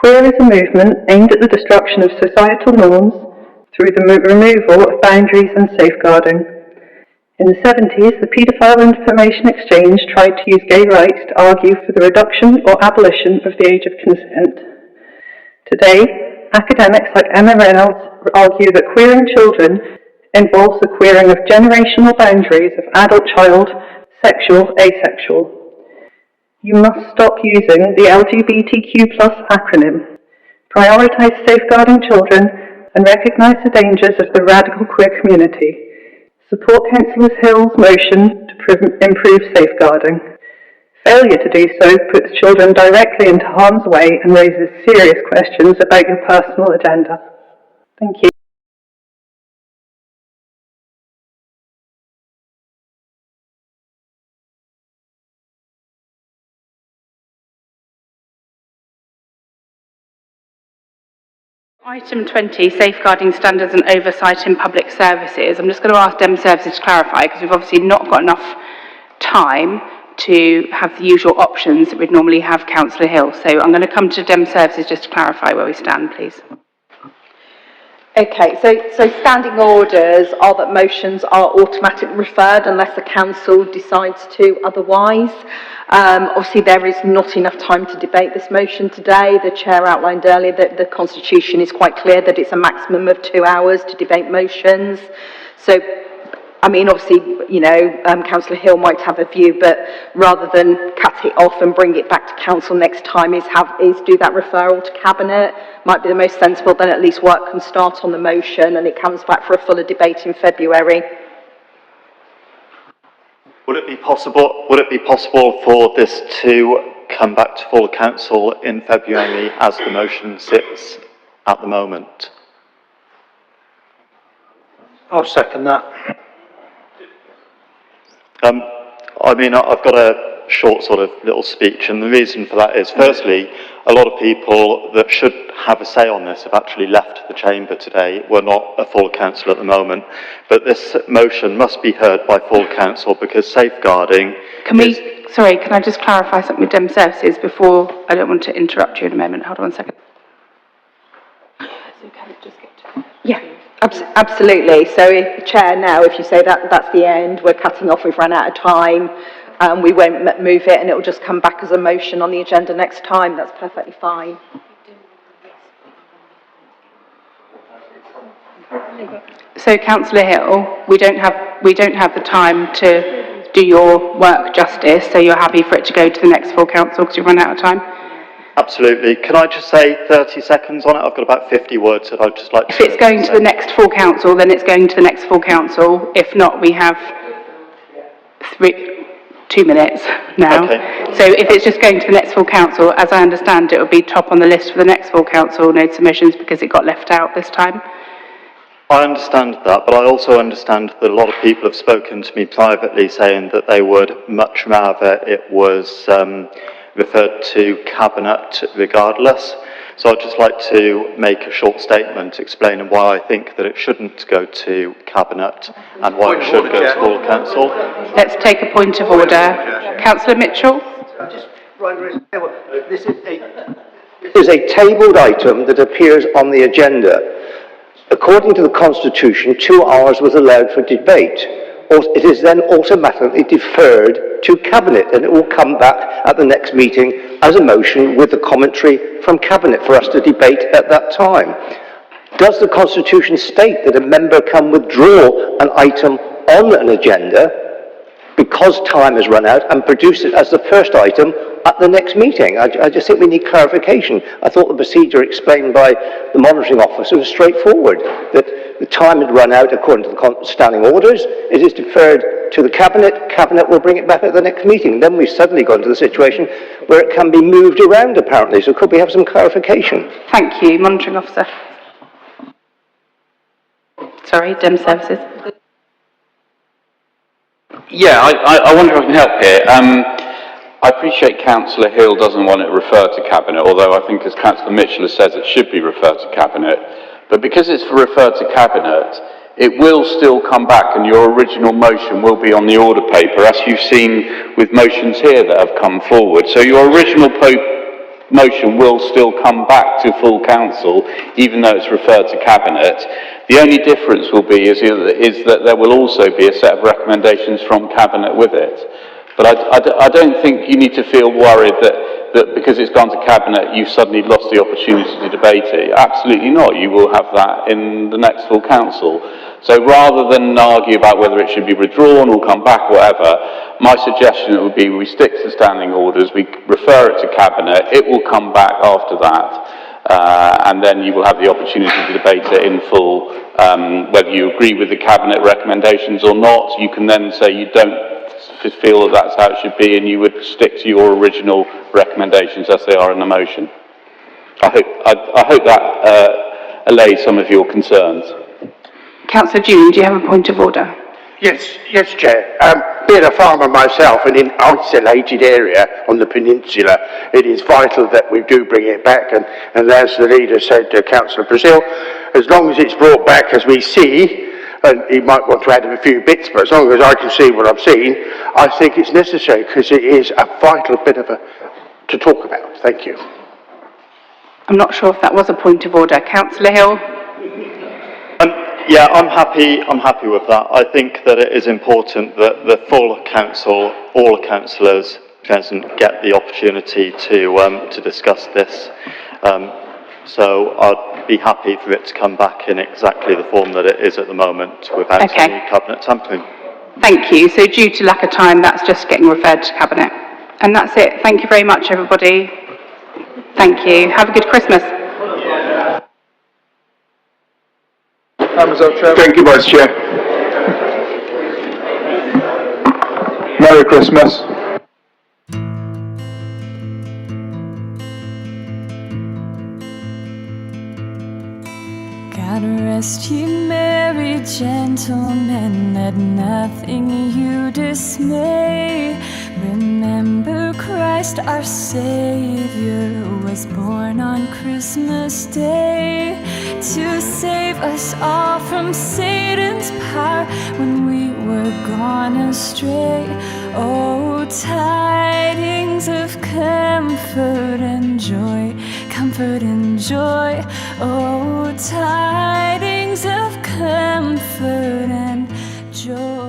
Queer is a movement aimed at the destruction of societal norms through the removal of boundaries and safeguarding. In the 70s, the Paedophile Information Exchange tried to use gay rights to argue for the reduction or abolition of the age of consent. Today, academics like Emma Reynolds argue that queering children involves the queering of generational boundaries of adult-child, sexual, asexual. You must stop using the LGBTQ+ acronym. Prioritise safeguarding children and recognise the dangers of the radical queer community. Support Councillor Hill's motion to improve safeguarding. Failure to do so puts children directly into harm's way and raises serious questions about your personal agenda. Thank you. Item 20, Safeguarding Standards and Oversight in Public Services. I'm just going to ask Dem Services to clarify, because we've obviously not got enough time to have the usual options that we'd normally have, Councillor Hill. So I'm going to come to Dem Services just to clarify where we stand, please. Okay, so standing orders are that motions are automatically referred unless the council decides to otherwise. Obviously there is not enough time to debate this motion today. The chair outlined earlier that the constitution is quite clear that it's a maximum of 2 hours to debate motions. So, I mean, obviously, you know, Councillor Hill might have a view, but rather than cut it off and bring it back to council next time is do that referral to cabinet. Might be the most sensible, then at least work can start on the motion and it comes back for a fuller debate in February. Would it be possible for this to come back to full council in February as the motion sits at the moment? I'll second that. I mean, I've got a short sort of little speech, and the reason for that is, firstly, a lot of people that should have a say on this have actually left the chamber today. We're not a full council at the moment, but this motion must be heard by full council because safeguarding can I just clarify something with Dem Services before, I don't want to interrupt you in a moment. Hold on a second. Yeah. Absolutely. So, Chair, now if you say that's the end, we're cutting off, we've run out of time, we won't move it and it will just come back as a motion on the agenda next time, that's perfectly fine. So, Councillor Hill, we don't have the time to do your work justice, so you're happy for it to go to the next full council because you've run out of time? Absolutely. Can I just say 30 seconds on it? I've got about 50 words that I'd just like to say. If it's going to the next full council, then it's going to the next full council. If not, we have 2 minutes now. Okay. So if it's just going to the next full council, as I understand, it will be top on the list for the next full council, no submissions, because it got left out this time. I understand that, but I also understand that a lot of people have spoken to me privately saying that they would much rather it was referred to Cabinet regardless. So I'd just like to make a short statement explaining why I think that it shouldn't go to Cabinet and why it should go to full council. Let's take a point of order. Councillor Mitchell? This is a tabled item that appears on the agenda. According to the Constitution, 2 hours was allowed for debate. It is then automatically deferred to Cabinet and it will come back at the next meeting as a motion with the commentary from Cabinet for us to debate at that time. Does the Constitution state that a member can withdraw an item on an agenda because time has run out and produce it as the first item at the next meeting? I just think we need clarification. I thought the procedure explained by the monitoring officer was straightforward, that the time had run out according to the standing orders. It is deferred to the Cabinet. Cabinet will bring it back at the next meeting. Then we've suddenly gone to the situation where it can be moved around, apparently. So could we have some clarification? Thank you. Monitoring officer. Sorry, Dem Services. Yeah, I wonder if I can help here. I appreciate Councillor Hill doesn't want it referred to Cabinet, although I think, as Councillor Mitchell has said, it should be referred to Cabinet. But because it's referred to Cabinet, it will still come back and your original motion will be on the order paper, as you've seen with motions here that have come forward. So your original motion will still come back to full council, even though it's referred to cabinet. The only difference will be is that there will also be a set of recommendations from cabinet with it. But I don't think you need to feel worried that because it's gone to cabinet, you've suddenly lost the opportunity to debate it. Absolutely not. You will have that in the next full council. So rather than argue about whether it should be withdrawn or come back or whatever, my suggestion would be we stick to standing orders, we refer it to cabinet, it will come back after that, and then you will have the opportunity to debate it in full. Whether you agree with the cabinet recommendations or not, you can then say you don't feel that that's how it should be, and you would stick to your original recommendations as they are in the motion. I hope that allays some of your concerns. Councillor June, do you have a point of order? Yes, Chair. Being a farmer myself and in an isolated area on the peninsula, it is vital that we do bring it back. And as the leader said to Councillor Brazil, as long as it's brought back as we see, and he might want to add a few bits, but as long as I can see what I've seen, I think it's necessary because it is a vital bit to talk about. Thank you. I'm not sure if that was a point of order. Councillor Hill? Yeah, I'm happy with that. I think that it is important that the full council, all councillors present, get the opportunity to discuss this. So I'd be happy for it to come back in exactly the form that it is at the moment, without any cabinet tampering. Thank you. So due to lack of time, that's just getting referred to cabinet. And that's it. Thank you very much, everybody. Thank you. Have a good Christmas. Thank you, Vice Chair. Merry Christmas. God rest ye merry gentlemen, let nothing you dismay. Remember Christ our Savior was born on Christmas Day to save us all from Satan's power when we were gone astray. Oh, tidings of comfort and joy, comfort and joy. Oh, tidings of comfort and joy.